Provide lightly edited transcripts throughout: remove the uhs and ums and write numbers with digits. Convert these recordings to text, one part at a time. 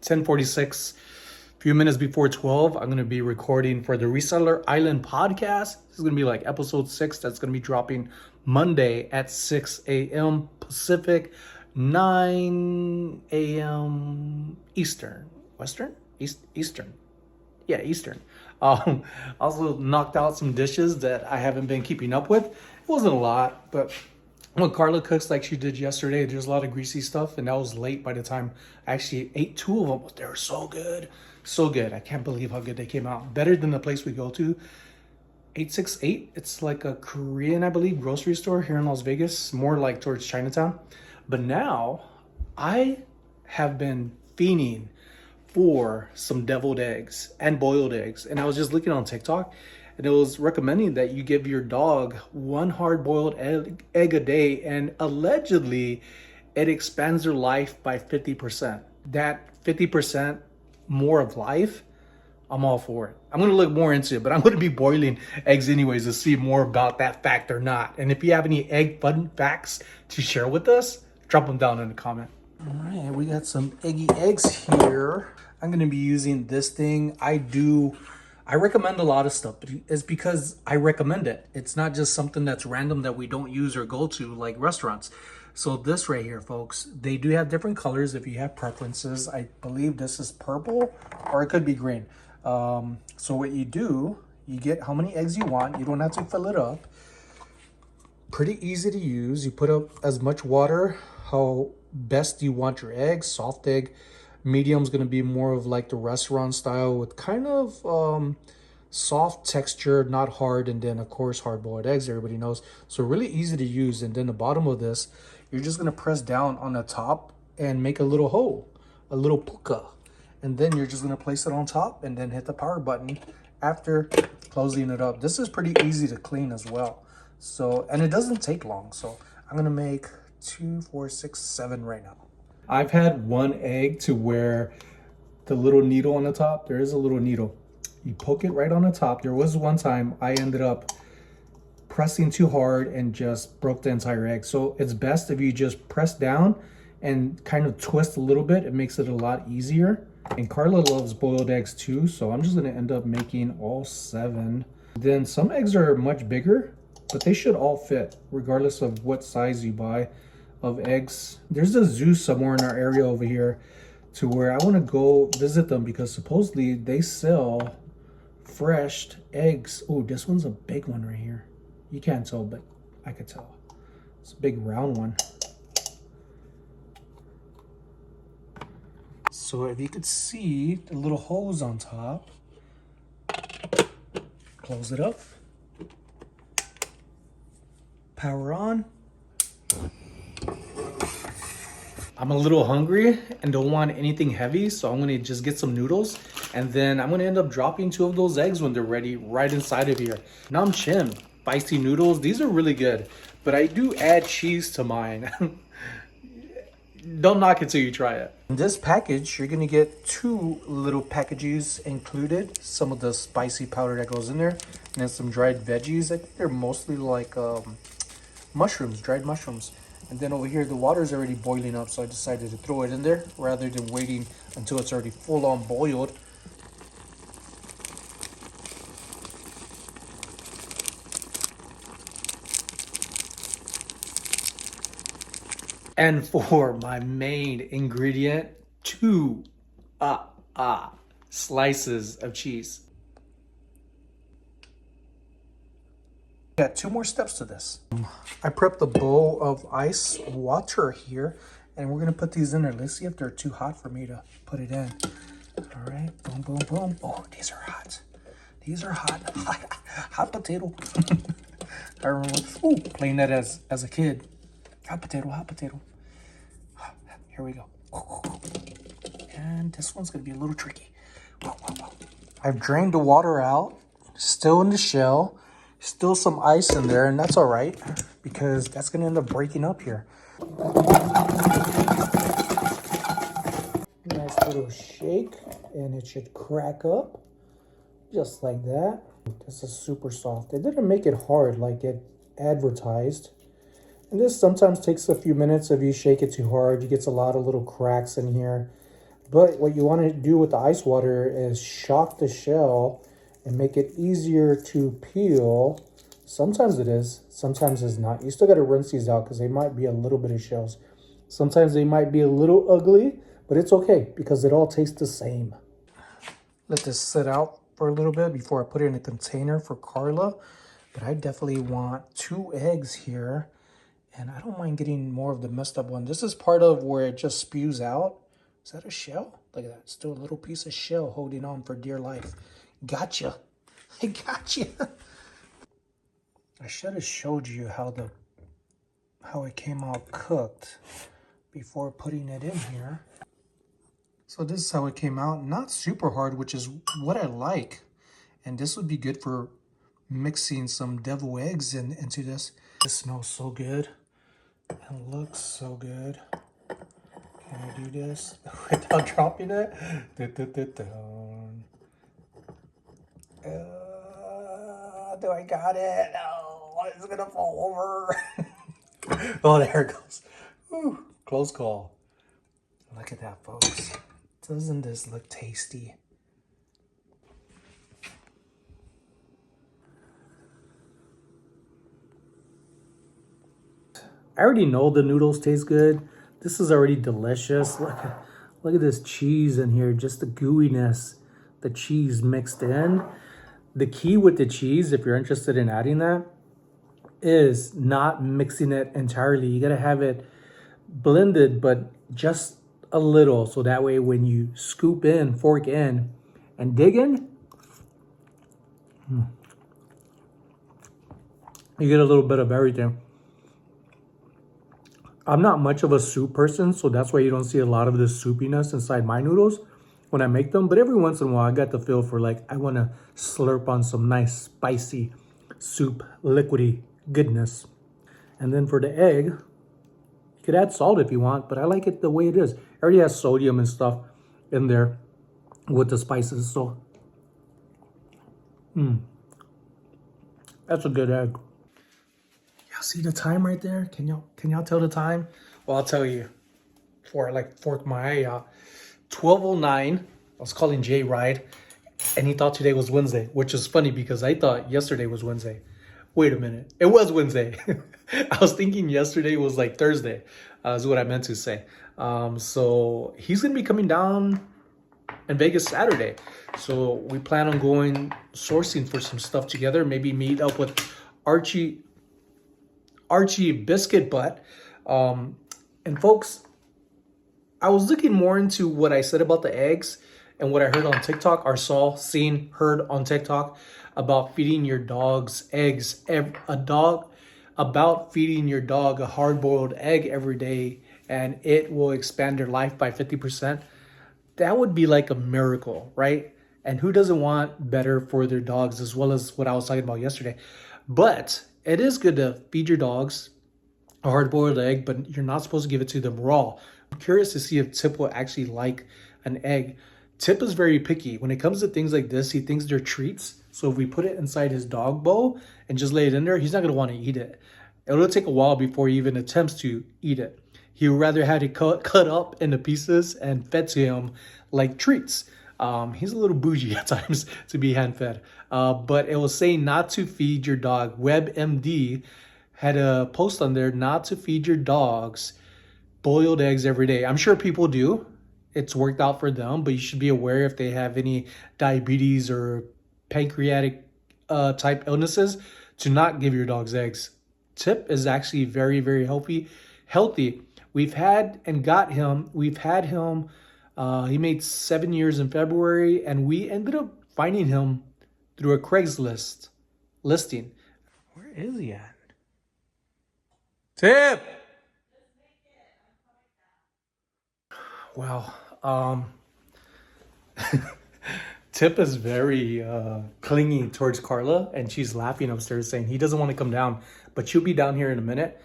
10:46, a few minutes before 12. I'm going to be recording for the Reseller Island podcast. This is going to be like episode 6. That's going to be dropping Monday at 6 a.m. Pacific, 9 a.m. Eastern. Western? Eastern. Yeah, Eastern. Also knocked out some dishes that I haven't been keeping up with. It wasn't a lot, but when Karla cooks like she did yesterday, there's a lot of greasy stuff, and that was late by the time I actually ate 2 of them. But they were so good. So good. I can't believe how good they came out. Better than the place we go to, 868. It's like a Korean, I believe, grocery store here in Las Vegas, more like towards Chinatown. But now I have been fiending for some deviled eggs and boiled eggs. And I was just looking on TikTok, and it was recommending that you give your dog 1 hard-boiled egg a day, and allegedly it expands their life by 50%. That 50% more of life, I'm all for it. I'm going to look more into it, but I'm going to be boiling eggs anyways to see more about that fact or not. And if you have any egg fun facts to share with us, drop them down in the comment. All right, we got some eggy eggs here. I'm going to be using this thing. I recommend a lot of stuff, but it's because I recommend it. It's not just something that's random that we don't use or go to like restaurants. So this right here, folks, they do have different colors if you have preferences. I believe this is purple, or it could be green. So what you do, you get how many eggs you want. You don't have to fill it up. Pretty easy to use. You put up as much water, how best you want your eggs. Soft egg. Medium's going to be more of like the restaurant style with kind of soft texture, not hard. And then, of course, hard-boiled eggs, everybody knows. So really easy to use. And then the bottom of this, you're just going to press down on the top and make a little hole, a little puka. And then you're just going to place it on top and then hit the power button after closing it up. This is pretty easy to clean as well. So, and it doesn't take long. So I'm going to make 2, 4, 6, 7 right now. I've had one egg to where the little needle on the top, there is a little needle. You poke it right on the top. There was one time I ended up pressing too hard and just broke the entire egg. So it's best if you just press down and kind of twist a little bit. It makes it a lot easier. And Karla loves boiled eggs too, so I'm just gonna end up making all 7. Then some eggs are much bigger, but they should all fit regardless of what size you buy of eggs. There's a zoo somewhere in our area over here to where I want to go visit them because supposedly they sell fresh eggs. Oh, this one's a big one right here. You can't tell, but I could tell. It's a big round one. So if you could see the little hose on top, close it up, power on. I'm a little hungry and don't want anything heavy, so I'm gonna just get some noodles, and then I'm gonna end up dropping 2 of those eggs when they're ready right inside of here. Nam Chin, spicy noodles, these are really good, but I do add cheese to mine. Don't knock it till you try it. In this package, you're gonna get 2 little packages included. Some of the spicy powder that goes in there, and then some dried veggies. I think they're mostly like mushrooms, dried mushrooms. And then over here, the water is already boiling up, so I decided to throw it in there rather than waiting until it's already full on boiled. And for my main ingredient, 2 slices of cheese. Got 2 more steps to this. I prepped a bowl of ice water here, and we're gonna put these in there. Let's see if they're too hot for me to put it in. All right, boom, boom, boom. Oh, these are hot. These are hot. Hot potato. I remember playing that as a kid. Hot potato, hot potato. Here we go. And this one's gonna be a little tricky. Whoa, whoa, whoa. I've drained the water out, still in the shell, still some ice in there, and that's all right because that's gonna end up breaking up here. Nice little shake, and it should crack up just like that. This is super soft. It didn't make it hard like it advertised. And this sometimes takes a few minutes. If you shake it too hard, you get a lot of little cracks in here. But what you want to do with the ice water is shock the shell and make it easier to peel. Sometimes it is, sometimes it's not. You still got to rinse these out because they might be a little bit of shells. Sometimes they might be a little ugly, but it's okay because it all tastes the same. Let this sit out for a little bit before I put it in a container for Karla. But I definitely want 2 eggs here. And I don't mind getting more of the messed up one. This is part of where it just spews out. Is that a shell? Look at that. Still a little piece of shell holding on for dear life. Gotcha. I gotcha. I should have showed you how it came out cooked before putting it in here. So this is how it came out. Not super hard, which is what I like. And this would be good for mixing some devil eggs into this. This smells so good and looks so good. Can I do this without dropping it? Do I got it? Oh, it's gonna fall over. Oh, there it goes. Whew, close call. Look at that, folks. Doesn't this look tasty? I already know the noodles taste good. This is already delicious. Look at this cheese in here, just the gooiness, the cheese mixed in. The key with the cheese, if you're interested in adding that, is not mixing it entirely. You gotta have it blended, but just a little. So that way when you scoop in, fork in, and dig in, you get a little bit of everything. I'm not much of a soup person, so that's why you don't see a lot of this soupiness inside my noodles when I make them. But every once in a while, I got the feel for like, I want to slurp on some nice spicy soup, liquidy goodness. And then for the egg, you could add salt if you want, but I like it the way it is. It already has sodium and stuff in there with the spices, so that's a good egg. Y'all see the time right there? Can y'all tell the time? Well, I'll tell you. Before I like fork my eye out. 12:09. I was calling Jay Ride, and he thought today was Wednesday, which is funny because I thought yesterday was Wednesday. Wait a minute, it was Wednesday. I was thinking yesterday was like Thursday. Is what I meant to say. So he's gonna be coming down in Vegas Saturday. So we plan on going sourcing for some stuff together. Maybe meet up with Archie Biscuit Butt. And folks, I was looking more into what I said about the eggs and what I heard on TikTok, or heard on TikTok about feeding your dogs eggs. About feeding your dog a hard-boiled egg every day, and it will expand their life by 50%. That would be like a miracle, right? And who doesn't want better for their dogs, as well as what I was talking about yesterday? But it is good to feed your dogs a hard-boiled egg, but you're not supposed to give it to them raw. I'm curious to see if Tip will actually like an egg. Tip is very picky. When it comes to things like this, he thinks they're treats. So if we put it inside his dog bowl and just lay it in there, he's not going to want to eat it. It'll take a while before he even attempts to eat it. He would rather have it cut up into pieces and fed to him like treats. He's a little bougie at times to be hand-fed. But it was saying not to feed your dog. WebMD had a post on there not to feed your dogs boiled eggs every day. I'm sure people do. It's worked out for them, but you should be aware if they have any diabetes or pancreatic type illnesses to not give your dogs eggs. Tip is actually very, very healthy. We've had him, he made 7 years in February, and we ended up finding him through a Craigslist listing. Where is he at? Tip! Well, Tip is very clingy towards Karla, and she's laughing upstairs saying he doesn't want to come down, but she'll be down here in a minute.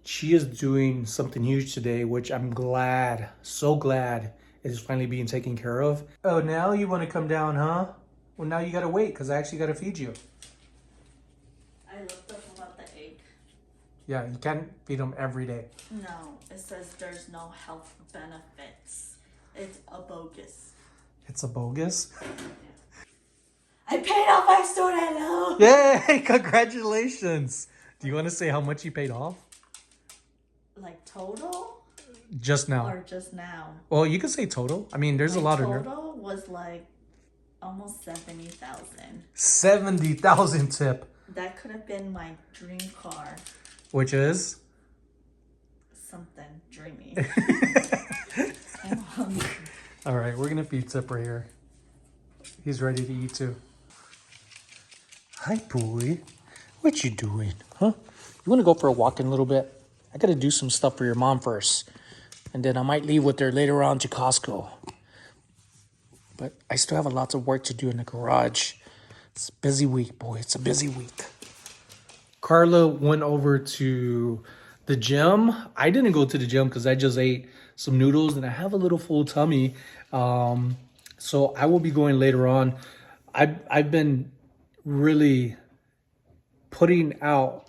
She is doing something huge today, which I'm glad, so glad is finally being taken care of. Oh, now you want to come down, huh? Well, now you got to wait because I actually got to feed you. I looked up about the egg. Yeah, you can't feed them every day. No, it says there's no health benefits. It's a bogus. It's a bogus? I paid off my student loan. Yay! Congratulations! Do you want to say how much you paid off? Like total? Just now. Or just now? Well, you can say total. I mean, there's a lot of... Total was like almost 70,000. 70,000 tip. That could have been my dream car. Which is? Something dreamy. I'm hungry. All right, we're gonna feed Tip right here. He's ready to eat too. Hi, boy. What you doing, huh? You wanna go for a walk in a little bit? I gotta do some stuff for your mom first. And then I might leave with her later on to Costco. But I still have lots of work to do in the garage. It's a busy week, boy. It's a busy week. Karla went over to the gym. I didn't go to the gym because I just ate some noodles and I have a little full tummy. So I will be going later on. I've been really putting out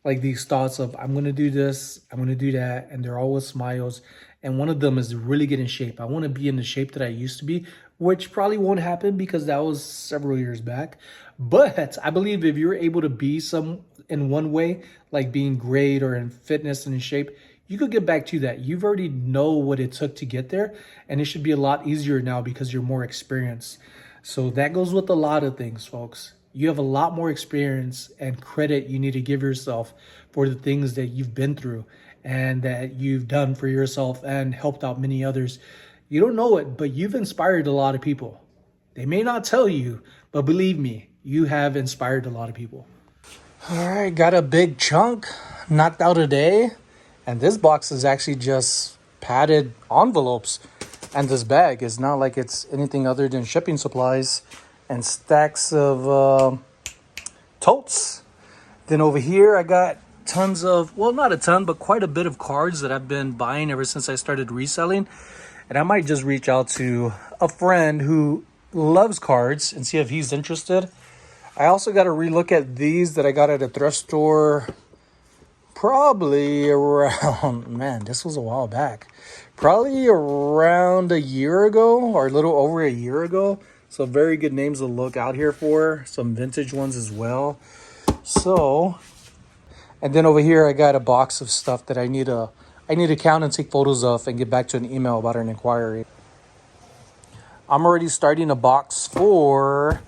like these thoughts of I'm going to do this, I'm going to do that. And they're always smiles. And one of them is really get in shape. I want to be in the shape that I used to be, which probably won't happen because that was several years back. But I believe if you're able to be some in one way, like being great or in fitness and in shape, you could get back to that. You've already know what it took to get there, and it should be a lot easier now because you're more experienced. So that goes with a lot of things, folks. You have a lot more experience and credit you need to give yourself for the things that you've been through and that you've done for yourself and helped out many others. You don't know it, but you've inspired a lot of people. They may not tell you, but believe me, you have inspired a lot of people. All right, got a big chunk knocked out today. And this box is actually just padded envelopes. And this bag is not like it's anything other than shipping supplies and stacks of totes. Then over here, I got tons of, well, not a ton, but quite a bit of cards that I've been buying ever since I started reselling. And I might just reach out to a friend who loves cards and see if he's interested. I also got to relook at these that I got at a thrift store probably around, man, this was a while back. Probably around a year ago or a little over a year ago. So very good names to look out here for. Some vintage ones as well. So, and then over here I got a box of stuff that I need to count and take photos of and get back to an email about an inquiry. I'm already starting a box for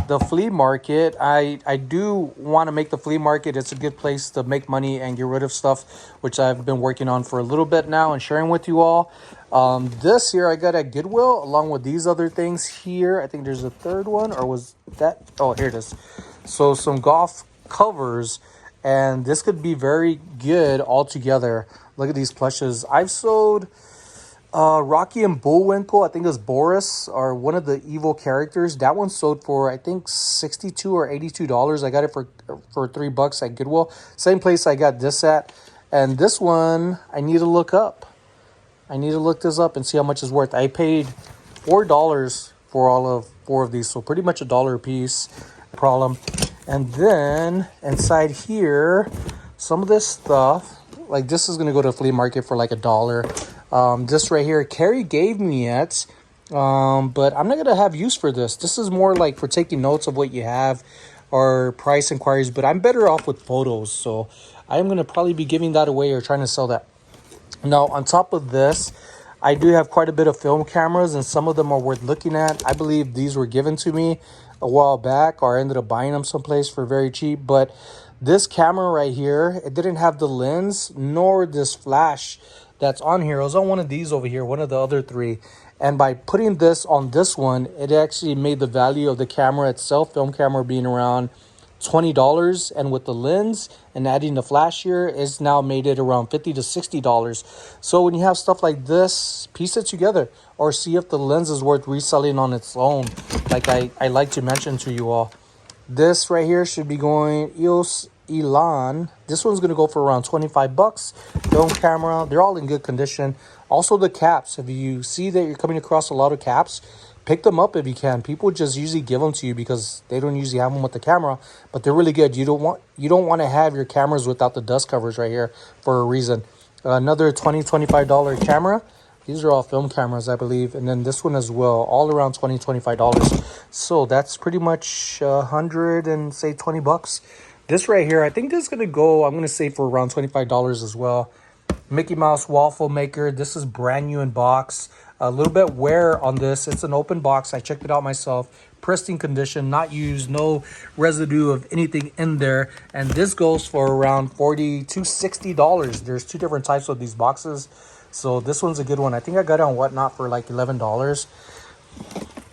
the flea market. I do want to make the flea market. It's a good place to make money and get rid of stuff, which I've been working on for a little bit now and sharing with you all. This here I got at Goodwill along with these other things here. I think there's a third one, or was that? Oh, here it is. So some golf covers, and this could be very good all together. Look at these plushes. I've sold Rocky and Bullwinkle, I think it was Boris, or one of the evil characters. That one sold for, I think, $62 or $82. I got it for $3 at Goodwill. Same place I got this at. And this one, I need to look up. I need to look this up and see how much it's worth. I paid $4 for all of 4 of these, so pretty much $1 a piece. Problem. And then inside here, some of this stuff, like this is going to go to a flea market for like $1. This right here, Carrie gave me it, but I'm not going to have use for this. This is more like for taking notes of what you have or price inquiries, but I'm better off with photos. So I'm going to probably be giving that away or trying to sell that. Now, on top of this, I do have quite a bit of film cameras, and some of them are worth looking at. I believe these were given to me a while back, or I ended up buying them someplace for very cheap. But this camera right here, it didn't have the lens nor this flash that's on here. It was on one of these over here, one of the other 3. And by putting this on this one, it actually made the value of the camera itself, film camera, being around $20, and with the lens and adding the flash here, it's now made it around $50 to $60. So when you have stuff like this, piece it together or see if the lens is worth reselling on its own. Like I like to mention to you all, this right here should be going EOS Elan. This one's going to go for around $25. Film camera, they're all in good condition. Also the caps, if you see that you're coming across a lot of caps, pick them up if you can. People just usually give them to you because they don't usually have them with the camera, but they're really good. You don't want to have your cameras without the dust covers right here for a reason. Another $25 camera. These are all film cameras, I believe. And then this one as well, all around $25. So that's pretty much 100 and say 20 bucks. This right here, I think this is going to go, I'm going to say for around $25 as well. Mickey Mouse waffle maker. This is brand new in box. A little bit wear on this. It's an open box. I checked it out myself. Pristine condition, not used, no residue of anything in there. And this goes for around $40 to $60. There's two different types of these boxes. So this one's a good one. I think I got it on Whatnot for like $11.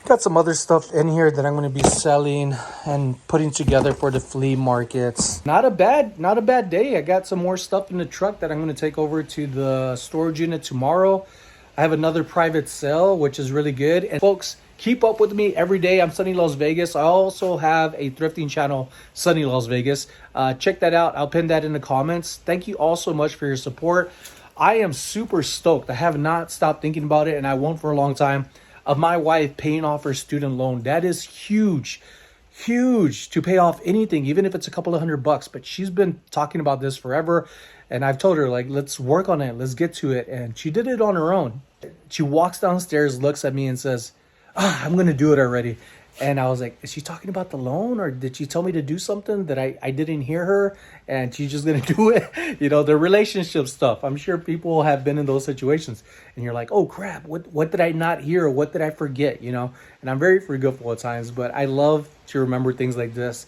Got some other stuff in here that I'm going to be selling and putting together for the flea markets. Not a bad day. I got some more stuff in the truck that I'm going to take over to the storage unit tomorrow. I have another private sale, which is really good. And folks, keep up with me every day. I'm Sonny Las Vegas. I also have a thrifting channel, Sonny Las Vegas. Check that out. I'll pin that in the comments. Thank you all so much for your support. I am super stoked. I have not stopped thinking about it, and I won't for a long time, of my wife paying off her student loan. That is huge to pay off anything, even if it's a couple of $100. But she's been talking about this forever, and I've told her, like, let's work on it, let's get to it. And she did it on her own. She walks downstairs, looks at me and says, I'm gonna do it already. And I was like, is she talking about the loan, or did she tell me to do something that I didn't hear her and she's just going to do it? You know, the relationship stuff. I'm sure people have been in those situations and you're like, oh crap, what did I not hear? Or what did I forget? You know, and I'm very forgetful at times, but I love to remember things like this.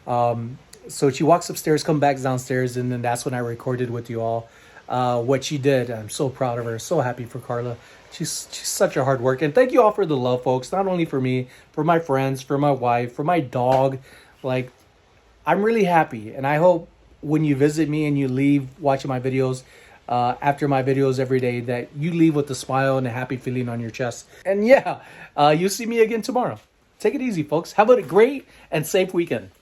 So she walks upstairs, comes back downstairs, and then that's when I recorded with you all what she did. I'm so proud of her. So happy for Karla. She's such a hard worker. And thank you all for the love, folks. Not only for me, for my friends, for my wife, for my dog. Like, I'm really happy. And I hope when you visit me and you leave watching my videos, after my videos every day, that you leave with a smile and a happy feeling on your chest. And yeah, you'll see me again tomorrow. Take it easy, folks. Have a great and safe weekend.